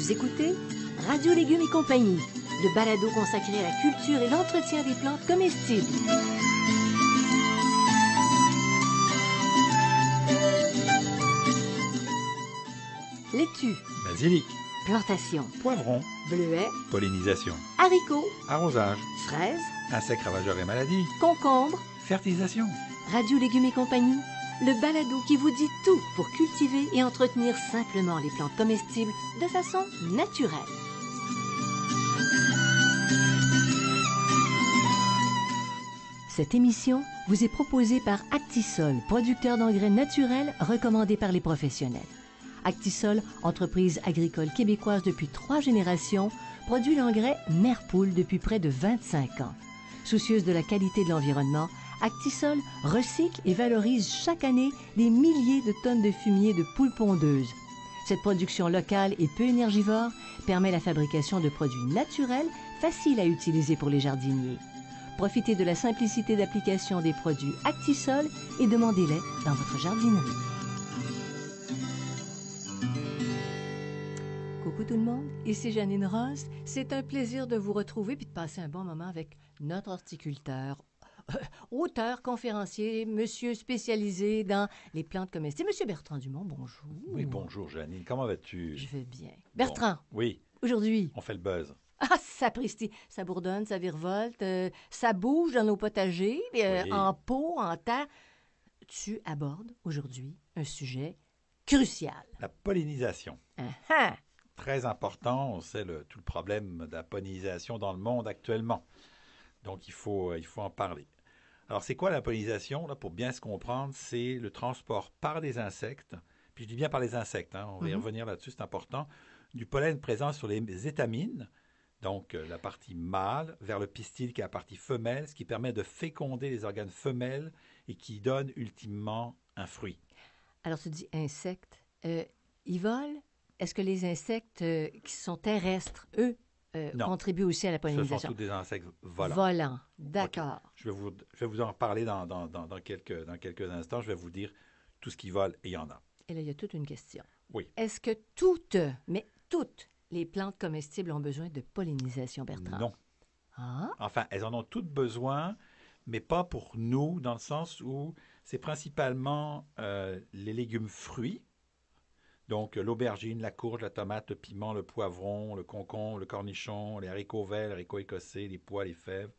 Vous écoutez Radio Légumes et compagnie, le balado consacré à la culture et l'entretien des plantes comestibles. Laitue, Basilic, plantation, poivron, bleuets, pollinisation, haricots, arrosage, fraises, insectes ravageurs et maladies, concombres. fertilisation. Radio Légumes et compagnie, le balado qui vous dit tout pour cultiver et entretenir simplement les plantes comestibles de façon naturelle. Cette émission vous est proposée par Actisol, producteur d'engrais naturels recommandé par les professionnels. Actisol, entreprise agricole québécoise depuis 3 générations, produit l'engrais Merpoule depuis près de 25 ans. Soucieuse de la qualité de l'environnement, Actisol recycle et valorise chaque année des milliers de tonnes de fumier de poules pondeuses. Cette production locale et peu énergivore permet la fabrication de produits naturels faciles à utiliser pour les jardiniers. Profitez de la simplicité d'application des produits Actisol et demandez-les dans votre jardinerie. Coucou tout le monde, ici Janine Ross. C'est un plaisir de vous retrouver et de passer un bon moment avec notre horticulteur, auteur, conférencier, monsieur spécialisé dans les plantes comestibles. Monsieur Bertrand Dumont, bonjour. Oui, bonjour Janine, comment vas-tu? Je vais bien. Bertrand, Bon, oui, aujourd'hui, on fait le buzz. ah, sapristi, ça bourdonne, ça virevolte, ça bouge dans nos potagers, Oui. en pot, en terre. Tu abordes aujourd'hui un sujet crucial. La pollinisation, Ah, très important, on sait tout le problème de la pollinisation dans le monde actuellement. Donc il faut en parler. Alors c'est quoi la pollinisation? Là, pour bien se comprendre, c'est le transport par les insectes, puis je dis bien par les insectes, hein, on va y revenir là-dessus, c'est important, du pollen présent sur les étamines, donc la partie mâle, vers le pistil qui est la partie femelle, ce qui permet de féconder les organes femelles et qui donne ultimement un fruit. alors tu dis insectes. Ils volent? Est-ce que les insectes qui sont terrestres, eux, Non. contribuent aussi à la Ce sont pollinisation? tous des insectes volants. Volants, d'accord. Ok. Je vais vous en reparler dans quelques instants. Je vais vous dire tout ce qui vole, et il y en a. Et là, il y a toute une question. Oui. Est-ce que mais toutes les plantes comestibles ont besoin de pollinisation, Bertrand? Non. Ah, Enfin, elles en ont toutes besoin, mais pas pour nous, dans le sens où c'est principalement les légumes fruits. Donc, l'aubergine, la courge, la tomate, le piment, le poivron, le concombre, le cornichon, les haricots verts, les haricots écossais, les pois, les fèves,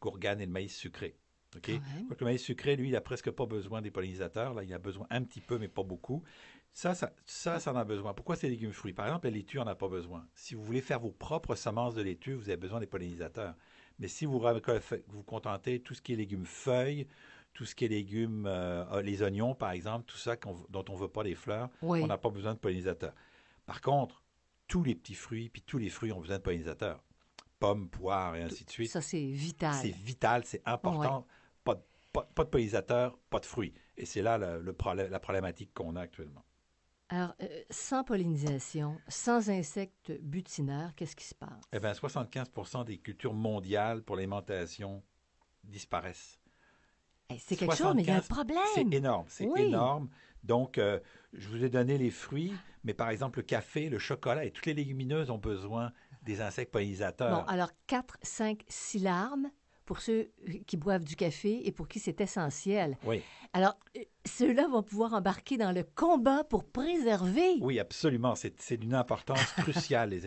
gourgane et le maïs sucré. OK? quand même. Donc, le maïs sucré, lui, il n'a presque pas besoin des pollinisateurs. Là, il a besoin un petit peu, mais pas beaucoup. Ça en a besoin. Pourquoi ces légumes fruits? Par exemple, la laitue en a pas besoin. Si vous voulez faire vos propres semences de laitue, vous avez besoin des pollinisateurs. Mais si vous contentez tout ce qui est légumes feuilles, tout ce qui est légumes, les oignons, par exemple, tout ça dont on ne veut pas les fleurs, Oui. on n'a pas besoin de pollinisateurs. Par contre, tous les petits fruits, puis tous les fruits ont besoin de pollinisateurs. Pommes, poires et ainsi de suite. Ça, c'est vital. C'est vital, c'est important. Pas de pollinisateurs, pas de fruits. Et c'est là la problématique qu'on a actuellement. Alors, sans pollinisation, sans insectes butineurs, qu'est-ce qui se passe? Eh bien, 75% des cultures mondiales pour l'alimentation disparaissent. Hey, c'est quelque chose, mais il y a un 75, problème. C'est énorme, c'est Oui. énorme. Donc, je vous ai donné les fruits, mais par exemple, le café, le chocolat et toutes les légumineuses ont besoin des insectes pollinisateurs. Bon, alors 4, 5, 6 larmes pour ceux qui boivent du café et pour qui c'est essentiel. Oui, Alors, ceux-là vont pouvoir embarquer dans le combat pour préserver oui, absolument. C'est d'une importance cruciale, les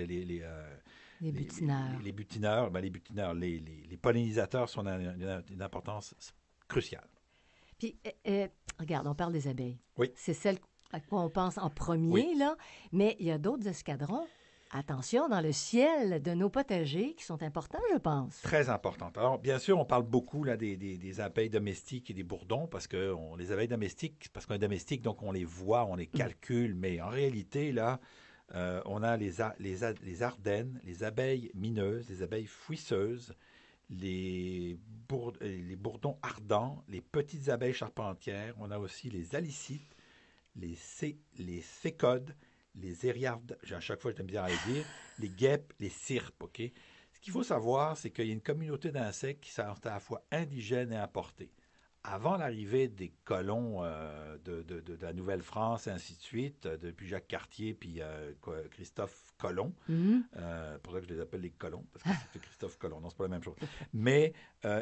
butineurs. les butineurs. Ben, les pollinisateurs sont d'une importance cruciale. Puis, regarde, on parle des abeilles. Oui. C'est celle à quoi on pense en premier, Oui. là. Mais il y a d'autres escadrons, attention, dans le ciel de nos potagers qui sont importants, je pense. Très importante. Alors, bien sûr, on parle beaucoup là, des abeilles domestiques et des bourdons, parce que les abeilles domestiques, parce qu'on est domestique, donc on les voit, on les calcule, mais en réalité, là, on a les ardennes, les abeilles mineuses, les abeilles fouisseuses, les bourdons ardents, les petites abeilles charpentières, on a aussi les alicites, les cécodes, lesériardes, à chaque fois j'aime bien à le dire, les guêpes, les cirpes, OK? Ce qu'il faut savoir, c'est qu'il y a une communauté d'insectes qui sont à la fois indigènes et importés. avant l'arrivée des colons de la Nouvelle-France et ainsi de suite, depuis Jacques Cartier puis Christophe Colomb, pour ça que je les appelle les colons, parce que c'était Christophe Colomb, non, c'est pas la même chose. Mais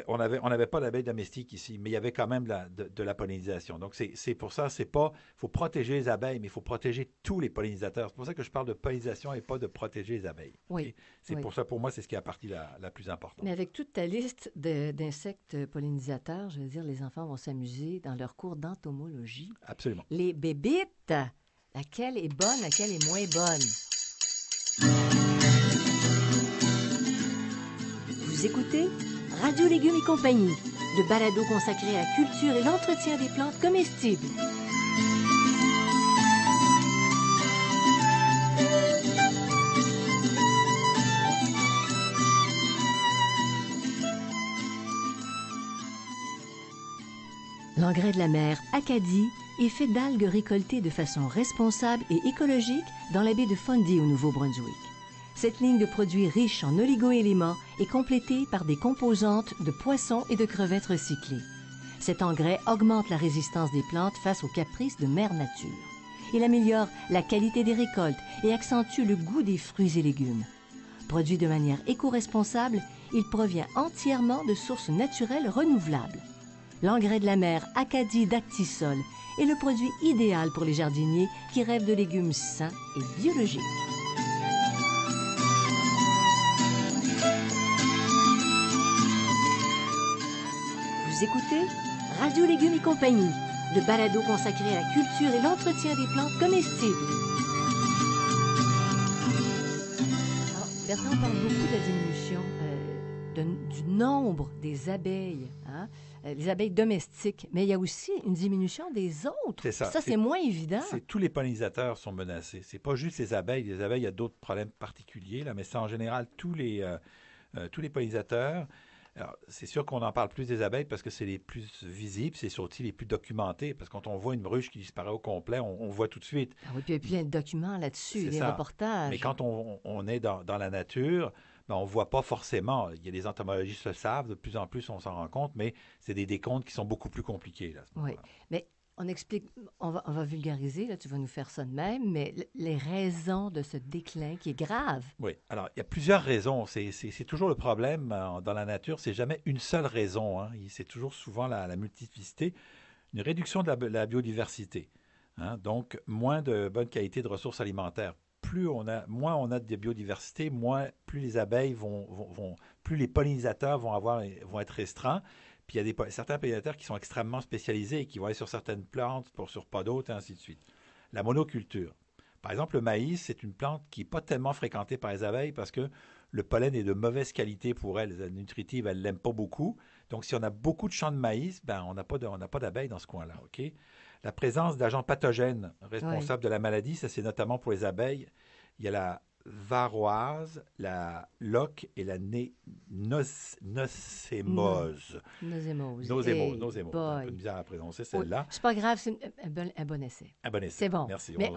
on n'avait pas d'abeilles domestiques ici, mais il y avait quand même de la pollinisation. Donc c'est pour ça, il faut protéger les abeilles, mais il faut protéger tous les pollinisateurs. C'est pour ça que je parle de pollinisation et pas de protéger les abeilles. Oui. Okay? C'est pour ça, pour moi, c'est ce qui est la partie la plus importante. Mais avec toute ta liste d'insectes pollinisateurs, je veux dire, les enfants vont s'amuser dans leur cours d'entomologie. Absolument. Les bébites, laquelle est bonne, laquelle est moins bonne? Vous écoutez Radio Légumes et compagnie, le balado consacré à la culture et l'entretien des plantes comestibles. L'engrais de la mer Acadie est fait d'algues récoltées de façon responsable et écologique dans la baie de Fundy au Nouveau-Brunswick. Cette ligne de produits riches en oligo-éléments est complétée par des composantes de poissons et de crevettes recyclées. Cet engrais augmente la résistance des plantes face aux caprices de Mère Nature. Il améliore la qualité des récoltes et accentue le goût des fruits et légumes. Produit de manière éco-responsable, il provient entièrement de sources naturelles renouvelables. L'engrais de la mer Acadie d'Actisol est le produit idéal pour les jardiniers qui rêvent de légumes sains et biologiques. Vous écoutez Radio Légumes et compagnie, le balado consacré à la culture et l'entretien des plantes comestibles. Alors, Bertrand parle beaucoup de la diminution du nombre des abeilles, hein? Les abeilles domestiques, mais il y a aussi une diminution des autres. C'est ça. Ça, c'est moins évident. Tous les pollinisateurs sont menacés. C'est pas juste les abeilles. Les abeilles, il y a d'autres problèmes particuliers, là, mais c'est en général tous les pollinisateurs. Alors, c'est sûr qu'on en parle plus des abeilles parce que c'est les plus visibles, c'est surtout les plus documentés. Parce que quand on voit une ruche qui disparaît au complet, on voit tout de suite. Ah oui, puis il y a plein de documents là-dessus, des reportages. Mais quand on est dans la nature, ben, on ne voit pas forcément. Il y a des entomologistes le savent, de plus en plus on s'en rend compte, mais c'est des décomptes qui sont beaucoup plus compliqués. Là, à ce moment-là. Oui, mais on explique, on va vulgariser, là, tu vas nous faire ça de même, mais les raisons de ce déclin qui est grave. Oui, alors il y a plusieurs raisons. C'est toujours le problème dans la nature, c'est jamais une seule raison. Hein. C'est toujours souvent la multiplicité. Une réduction de la biodiversité. Hein. Donc, moins de bonne qualité de ressources alimentaires. Moins on a de biodiversité, plus les abeilles plus les pollinisateurs vont être restreints. Puis il y a certains pollinisateurs qui sont extrêmement spécialisés et qui vont aller sur certaines plantes, sur pas d'autres, et ainsi de suite. La monoculture. Par exemple, le maïs, c'est une plante qui n'est pas tellement fréquentée par les abeilles parce que le pollen est de mauvaise qualité pour elles. Les nutritives, elles ne l'aiment pas beaucoup. Donc, si on a beaucoup de champs de maïs, ben, on n'a pas d'abeilles dans ce coin-là. Okay? La présence d'agents pathogènes responsables de la maladie, ça c'est notamment pour les abeilles. Il y a la varroise, la loque et la nosémose. Nosémose. Nosémose. Un peu de misère à prononcer celle-là. C'est pas grave, c'est un bon essai. Un bon essai. C'est bon. Merci. Mais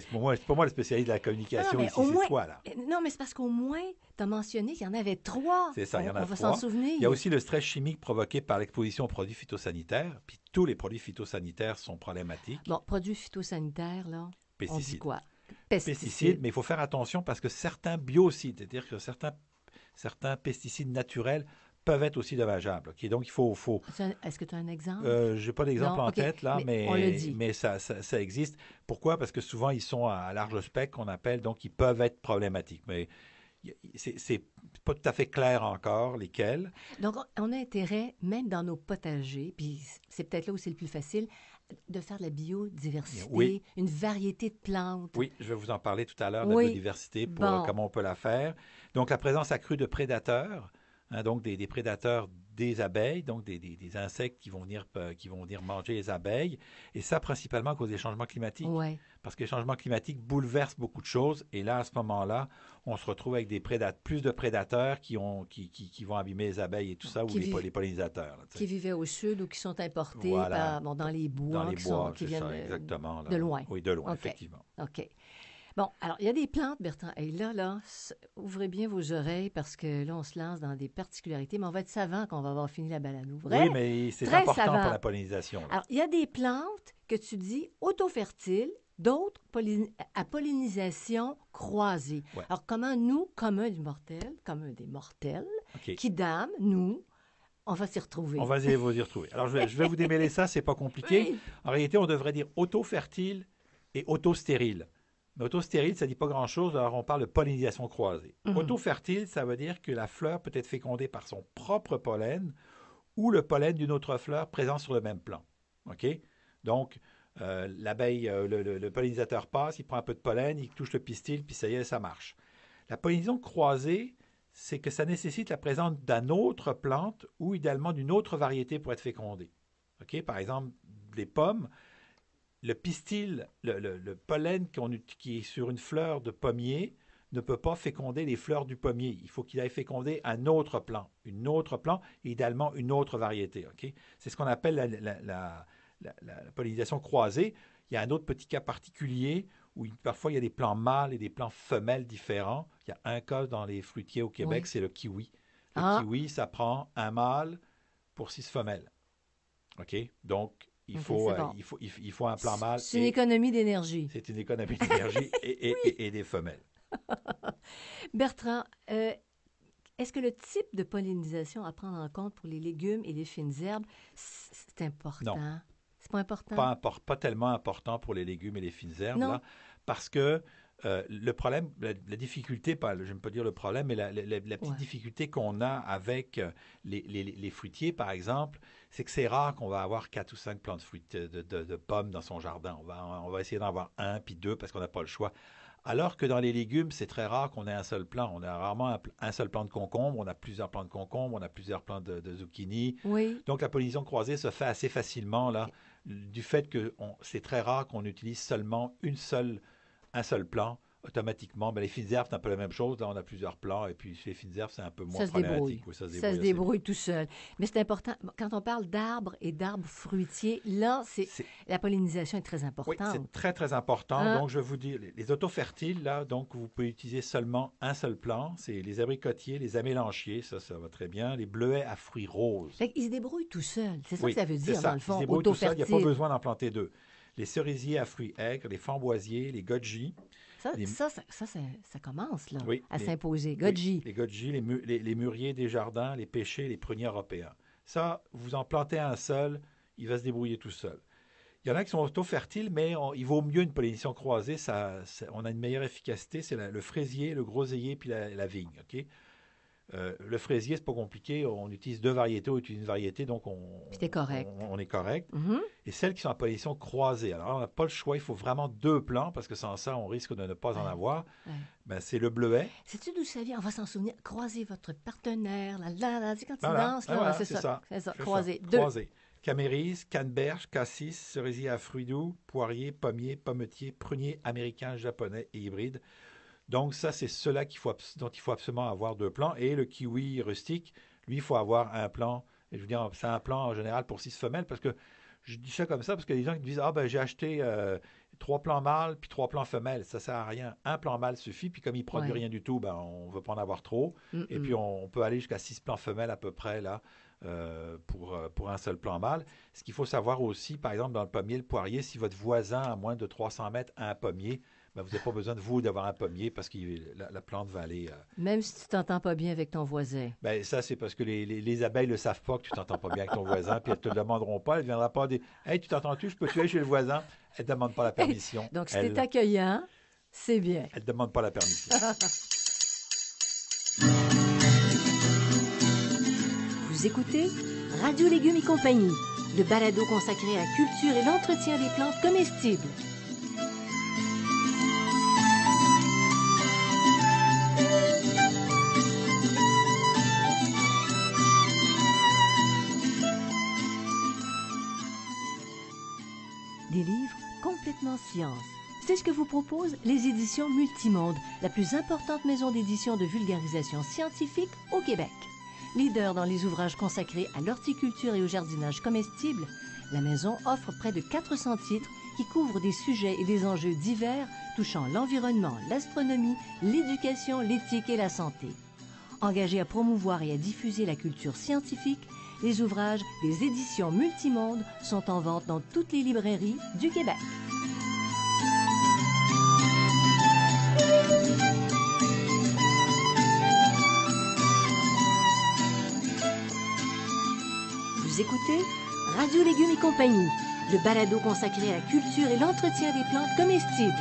c'est pas moi le spécialiste de la communication ici, c'est toi, là. Non, mais c'est parce qu'au moins, tu as mentionné qu'il y en avait 3. C'est ça, il y en a 3. On va s'en souvenir. Il y a aussi le stress chimique provoqué par l'exposition aux produits phytosanitaires. Puis tous les produits phytosanitaires sont problématiques. Bon, produits phytosanitaires, là, pesticides. On dit quoi? Pesticides, mais il faut faire attention parce que certains biocides, c'est-à-dire que certains pesticides naturels peuvent être aussi dommageables. Okay? Donc, il faut... Est-ce que tu as un exemple? Je n'ai pas d'exemple en tête, là, mais ça existe. Pourquoi? Parce que souvent, ils sont à large spectre, qu'on appelle, donc ils peuvent être problématiques. Mais c'est pas tout à fait clair encore lesquels. Donc, on a intérêt, même dans nos potagers, puis c'est peut-être là où c'est le plus facile, de faire de la biodiversité, une variété de plantes. Oui, je vais vous en parler tout à l'heure, de la biodiversité, comment on peut la faire. Donc, la présence accrue de prédateurs, hein, donc des prédateurs des abeilles, donc des insectes qui vont venir manger les abeilles, et ça principalement à cause des changements climatiques. Ouais. Parce que les changements climatiques bouleversent beaucoup de choses, et là, à ce moment-là, on se retrouve avec plus de prédateurs qui vont abîmer les abeilles et tout ça, ou les pollinisateurs. Là, qui vivaient au sud ou qui sont importés dans les bois, qui viennent exactement, de loin. Oui, de loin, effectivement. OK. Bon, alors, il y a des plantes, Bertrand. Et ouvrez bien vos oreilles parce que là, on se lance dans des particularités, mais on va être savant quand on va avoir fini la balado. Vrai? Oui, mais c'est Très important savant. pour la pollinisation. Là. Alors, il y a des plantes que tu dis auto-fertiles, d'autres à pollinisation croisée. Ouais. Alors, comment nous, communs des mortels, OK. qui d'âme, nous, on va s'y retrouver? On va vous y retrouver. Alors, je vais vous démêler ça, c'est pas compliqué. Oui. En réalité, on devrait dire auto-fertile et auto-stérile. Mais auto-stérile, ça ne dit pas grand-chose, alors on parle de pollinisation croisée. Auto-fertile, ça veut dire que la fleur peut être fécondée par son propre pollen ou le pollen d'une autre fleur présente sur le même plant. OK? Donc, l'abeille, le pollinisateur passe, il prend un peu de pollen, il touche le pistil, puis ça y est, ça marche. La pollinisation croisée, c'est que ça nécessite la présence d'une autre plante ou idéalement d'une autre variété pour être fécondée. OK? Par exemple, les pommes, le pistil, le pollen qui est sur une fleur de pommier ne peut pas féconder les fleurs du pommier. Il faut qu'il aille féconder un autre plant, et idéalement une autre variété. Okay? C'est ce qu'on appelle la pollinisation croisée. Il y a un autre petit cas particulier où parfois il y a des plants mâles et des plants femelles différents. Il y a un cas dans les fruitiers au Québec, c'est le kiwi. Le kiwi, ça prend un mâle pour 6 femelles. OK? Donc, il faut un plant mâle. C'est une économie d'énergie. C'est une économie d'énergie et des femelles. Bertrand, est-ce que le type de pollinisation à prendre en compte pour les légumes et les fines herbes, c'est important? Non. C'est pas important? Pas tellement important pour les légumes et les fines herbes, là, parce que le problème, la difficulté, je n'aime pas dire le problème, mais la petite difficulté qu'on a avec les fruitiers, par exemple, c'est que c'est rare qu'on va avoir 4 ou 5 plants de pommes dans son jardin. On va essayer d'en avoir 1 puis 2 parce qu'on n'a pas le choix. Alors que dans les légumes, c'est très rare qu'on ait un seul plant. On a rarement un seul plant de concombre, on a plusieurs plants de concombre, on a plusieurs plants de zucchini. Oui. Donc la pollinisation croisée se fait assez facilement là, du fait que c'est très rare qu'on utilise seulement un seul plant. Automatiquement, les fines herbes, c'est un peu la même chose. Là, on a plusieurs plants, et puis chez les fines herbes, c'est un peu moins problématique. Oui, ça se débrouille tout seul. Mais c'est important, quand on parle d'arbres et d'arbres fruitiers, là, la pollinisation est très importante. Oui, c'est très, très important. Donc, je vous dis, les autofertiles, là, donc, vous pouvez utiliser seulement un seul plant. C'est les abricotiers, les amélanchiers, ça va très bien. Les bleuets à fruits roses. Ils se débrouillent tout seuls. C'est ça que ça veut dire, dans le fond, autofertile. Ils se débrouillent tout seuls. Il n'y a pas besoin d'en planter 2. Les cerisiers à fruits aigres, les framboisiers, les goji. Ça commence là, à s'imposer. Goji. Les goji, les mûriers des jardins, les pêchers, les pruniers européens. Ça, vous en plantez un seul, il va se débrouiller tout seul. Il y en a qui sont auto-fertiles, mais il vaut mieux une pollinisation croisée. On a une meilleure efficacité. C'est le fraisier, le groseillier puis la vigne. Okay? Le fraisier, c'est pas compliqué. On utilise 2 variétés, on utilise une variété, donc on est correct. Mm-hmm. Et celles qui sont en pollinisation croisée, alors on n'a pas le choix, il faut vraiment 2 plants, parce que sans ça, on risque de ne pas en avoir. Ben, c'est le bleuet. Sais-tu d'où ça vient? On va s'en souvenir. Croisez votre partenaire. Quand il danse, c'est ça. Croisez. 2. Camérise, canneberge, cassis, cerisier à fruits doux, poirier, pommier, pommetier, prunier américain, japonais et hybride. Donc, ça, c'est cela dont il faut absolument avoir 2 plants. Et le kiwi rustique, lui, il faut avoir un plant. Et je veux dire, c'est un plant en général pour 6 femelles, parce que je dis ça comme ça, parce qu'il y a des gens qui disent « Ah, ben j'ai acheté 3 plants mâles puis 3 plants femelles. » Ça ne sur à rien. Un plant mâle suffit, puis comme il ne produit rien du tout, ben, on ne veut pas en avoir trop. Et puis, on peut aller jusqu'à 6 plants femelles à peu près, là, pour un seul plant mâle. Ce qu'il faut savoir aussi, par exemple, dans le pommier, le poirier, si votre voisin à moins de 300 mètres a un pommier, ben, vous n'avez pas besoin de d'avoir un pommier parce que la plante va aller... Même si tu ne t'entends pas bien avec ton voisin. Ben, ça, c'est parce que les abeilles ne le savent pas que tu ne t'entends pas bien avec ton voisin, puis elles ne te le demanderont pas. Elles ne viendront pas dire « Hey, tu t'entends-tu? Je peux-tu aller chez le voisin? » Elles ne demandent pas la permission. Donc, si tu es accueillant, c'est bien. Elles ne demandent pas la permission. Vous écoutez Radio Légumes et compagnie, le balado consacré à la culture et l'entretien des plantes comestibles. Des livres complètement science. C'est ce que vous proposent les éditions Multimonde, la plus importante maison d'édition de vulgarisation scientifique au Québec. Leader dans les ouvrages consacrés à l'horticulture et au jardinage comestible, la maison offre près de 400 titres qui couvrent des sujets et des enjeux divers touchant l'environnement, l'astronomie, l'éducation, l'éthique et la santé. Engagés à promouvoir et à diffuser la culture scientifique, les ouvrages des éditions Multimonde sont en vente dans toutes les librairies du Québec. Vous écoutez Radio Légumes et compagnie, le balado consacré à la culture et l'entretien des plantes comestibles.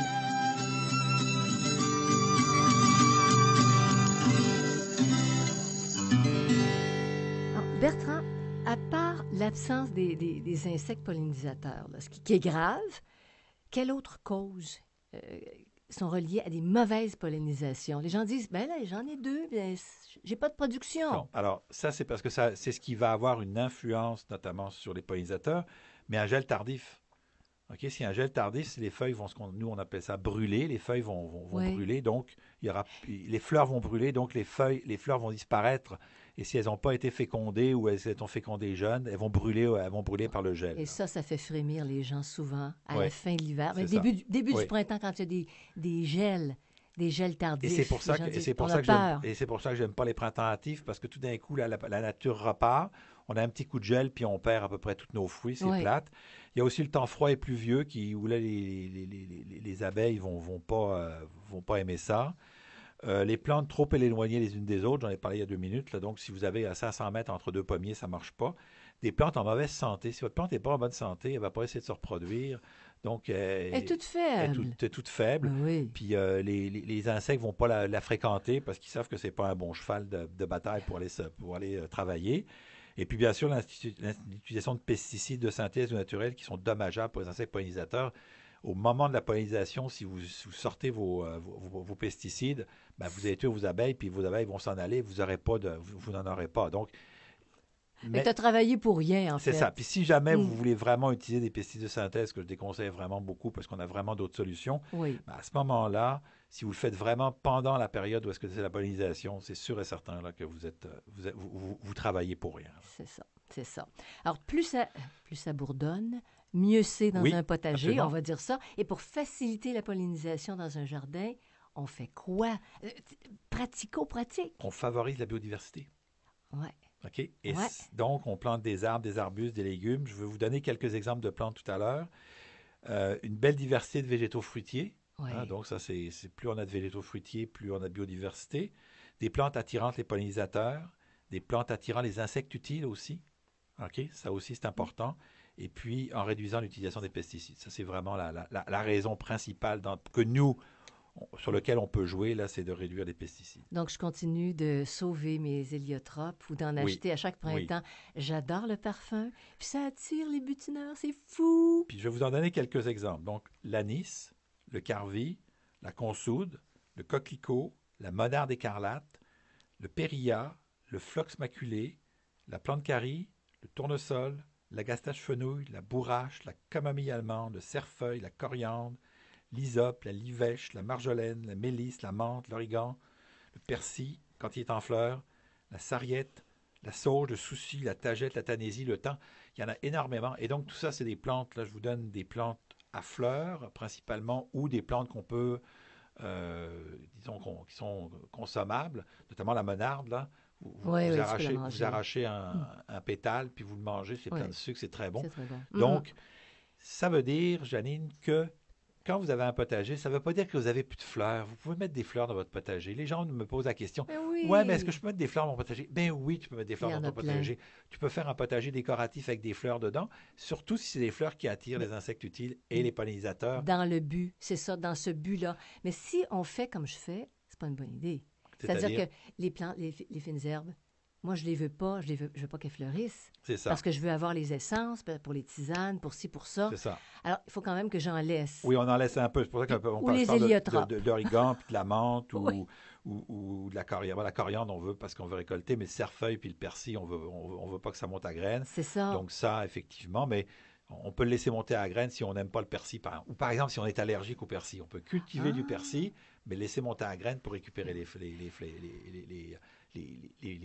Alors, Bertrand, à part l'absence des insectes pollinisateurs, là, ce qui est grave, quelles autres causes sont reliées à des mauvaises pollinisations? Les gens disent, ben là, j'en ai 2, ben, j'ai pas de production. Non. Alors, ça, c'est parce que c'est ce qui va avoir une influence, notamment sur les pollinisateurs, mais un gel tardif. OK, si un gel tardif, les feuilles vont, nous, on appelle ça brûler, les feuilles vont Oui. brûler, donc les fleurs vont brûler, donc les fleurs vont disparaître. Et si elles n'ont pas été fécondées ou elles ont fécondé jeunes, elles vont brûler par le gel. Et ça fait frémir les gens souvent à Oui, la fin de l'hiver. Mais c'est début Oui. du printemps, quand il y a des gels tardifs. Et c'est pour ça les gens que, disent, c'est pour on ça a que peur. j'aime pas les printemps hâtifs, parce que tout d'un coup, la nature repart. On a un petit coup de gel, puis on perd à peu près tous nos fruits, c'est Oui. plate. Il y a aussi le temps froid et pluvieux où là, les abeilles vont pas aimer ça. Les plantes trop éloignées les unes des autres, j'en ai parlé il y a 2 minutes, là, donc si vous avez à 500 mètres entre 2 pommiers, ça ne marche pas. Des plantes en mauvaise santé, si votre plante n'est pas en bonne santé, elle ne va pas essayer de se reproduire. Donc, Elle est toute faible. Elle est toute faible. Oui. Puis les insectes ne vont pas la fréquenter parce qu'ils savent que ce n'est pas un bon cheval de bataille pour aller travailler. Et puis, bien sûr, l'utilisation de pesticides de synthèse ou naturels qui sont dommageables pour les insectes pollinisateurs. Au moment de la pollinisation, si vous sortez vos pesticides, ben vous allez tuer vos abeilles, puis vos abeilles vont s'en aller, vous n'en aurez pas. Donc, Mais tu as travaillé pour rien, en fait. c'est ça. Puis si jamais vous voulez vraiment utiliser des pesticides de synthèse, que je déconseille vraiment beaucoup parce qu'on a vraiment d'autres solutions, Oui. ben à ce moment-là, si vous le faites vraiment pendant la période où est-ce que c'est la pollinisation, c'est sûr et certain là, que vous travaillez pour rien. C'est ça. Alors, plus ça bourdonne, mieux c'est dans un potager, absolument. on va dire ça. Et pour faciliter la pollinisation dans un jardin, on fait quoi? Pratico-pratique. On favorise la biodiversité. Oui. OK? Et donc, on plante des arbres, des arbustes, des légumes. Je vais vous donner quelques exemples de plantes tout à l'heure. Une belle diversité de végétaux fruitiers. Oui. Hein, donc, ça, c'est plus on a de végétaux fruitiers, plus on a de biodiversité. Des plantes attirantes les pollinisateurs. Des plantes attirant les insectes utiles aussi. OK? Ça aussi, c'est important. Et puis, en réduisant l'utilisation des pesticides. Ça, c'est vraiment la raison principale sur laquelle on peut jouer, là, c'est de réduire les pesticides. Donc, je continue de sauver mes héliotropes ou d'en acheter à chaque printemps. Oui. J'adore le parfum. Puis ça attire les butineurs. C'est fou! Puis, je vais vous en donner quelques exemples. Donc, l'anis, le carvi, la consoude, le coquelicot, la monarde écarlate, le périlla, le phlox maculé, la plante carie, le tournesol, la gastache fenouil, la bourrache, la camomille allemande, le cerfeuil, la coriandre, l'hysope, la livèche, la marjolaine, la mélisse, la menthe, l'origan, le persil, quand il est en fleurs, la sarriette, la sauge, le souci, la tagette, la tanésie, le thym. Il y en a énormément. Et donc, tout ça, c'est des plantes. Là, je vous donne des plantes à fleurs, principalement, ou des plantes qu'on peut, qui sont consommables, notamment la monarde, là. Vous arrachez un pétale, puis vous le mangez, c'est plein de sucre, c'est très bon. C'est très bon. Donc, ça veut dire, Janine, que quand vous avez un potager, ça ne veut pas dire que vous n'avez plus de fleurs. Vous pouvez mettre des fleurs dans votre potager. Les gens me posent la question, ouais, mais est-ce que je peux mettre des fleurs dans mon potager? Ben oui, tu peux mettre des fleurs dans ton potager. Tu peux faire un potager décoratif avec des fleurs dedans, surtout si c'est des fleurs qui attirent les insectes utiles et les pollinisateurs. Dans le but, c'est ça, dans ce but-là. Mais si on fait comme je fais, c'est pas une bonne idée. C'est-à-dire que les plantes, les fines herbes, moi, je les veux pas. Je veux pas qu'elles fleurissent. C'est ça. Parce que je veux avoir les essences pour les tisanes, pour ci, pour ça. C'est ça. Alors, il faut quand même que j'en laisse. Oui, on en laisse un peu. C'est pour ça qu'on parle de l'origan, puis de la menthe ou de la coriandre. Bon, la coriandre, on veut parce qu'on veut récolter, mais le cerfeuil puis le persil, on veut pas que ça monte à graines. C'est ça. Donc ça, effectivement, mais On peut le laisser monter à la graine si on n'aime pas le persil, ou par exemple si on est allergique au persil. On peut cultiver du persil, mais laisser monter à la graine pour récupérer les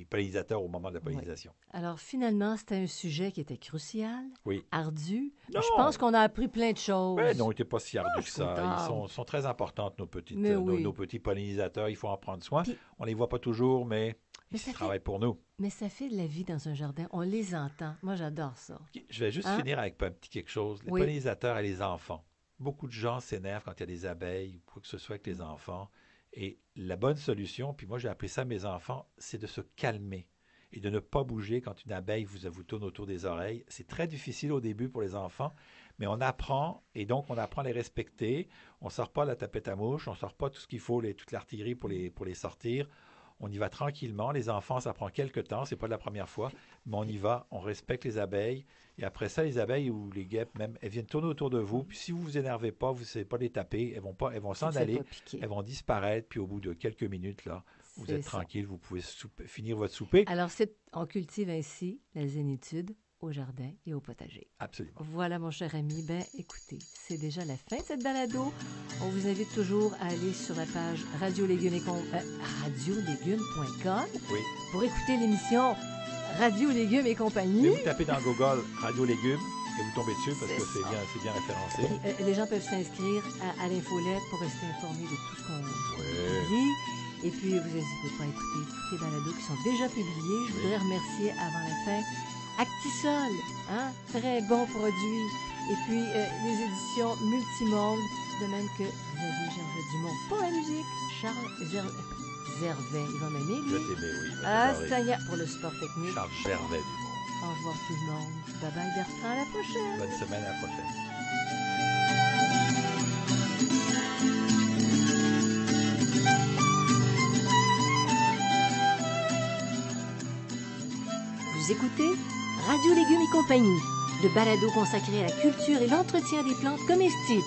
pollinisateurs au moment de la pollinisation. Oui. Alors finalement, c'était un sujet qui était crucial, ardu. Non. Je pense qu'on a appris plein de choses. Oui, non, il n'était pas si ardu que ça. Ils sont très importantes, nos petits pollinisateurs. Il faut en prendre soin. Puis, on ne les voit pas toujours, mais ils travaillent pour nous. Mais ça fait de la vie dans un jardin. On les entend. Moi, j'adore ça. Je vais juste finir avec un petit quelque chose. Les pollinisateurs et les enfants. Beaucoup de gens s'énervent quand il y a des abeilles ou quoi que ce soit avec les enfants. Et la bonne solution, puis moi j'ai appris ça à mes enfants, c'est de se calmer et de ne pas bouger quand une abeille vous tourne autour des oreilles. C'est très difficile au début pour les enfants, mais on apprend, et donc on apprend à les respecter. On ne sort pas la tapette à mouche, on ne sort pas tout ce qu'il faut, toute l'artillerie pour les sortir. On y va tranquillement. Les enfants, ça prend quelques temps, c'est pas de la première fois, mais on y va, on respecte les abeilles. Et après ça, les abeilles ou les guêpes même, elles viennent tourner autour de vous. Puis si vous vous énervez pas, vous ne savez pas les taper, elles vont s'en aller, elles vont disparaître. Puis au bout de quelques minutes, là, vous êtes tranquille, vous pouvez finir votre souper. Alors, on cultive ainsi la zénitude au jardin et au potager. Absolument. Voilà, mon cher ami. Écoutez, c'est déjà la fin de cette balado. On vous invite toujours à aller sur la page radiolégumes.com pour écouter l'émission Radio Légumes et compagnie. Mais vous tapez dans Google Radio Légumes et vous tombez dessus parce que c'est bien référencé. Les gens peuvent s'inscrire à l'infolette pour rester informés de tout ce qu'on publie. Et puis, vous n'hésitez pas à écouter toutes les balados qui sont déjà publiés. Je voudrais remercier avant la fin Actisol, très bon produit. Et puis, les éditions Multimonde, de même que Xavier Gervais-Dumont pour la musique, Charles Gervais, il va m'aimer, lui. Je t'aimais, oui. Sanya pour le sport technique. Charles Gervais-Dumont. Au revoir tout le monde. Bye bye Bertrand, à la prochaine. Bonne semaine, à la prochaine. Vous écoutez Radio Légumes et compagnie, le balado consacré à la culture et l'entretien des plantes comestibles.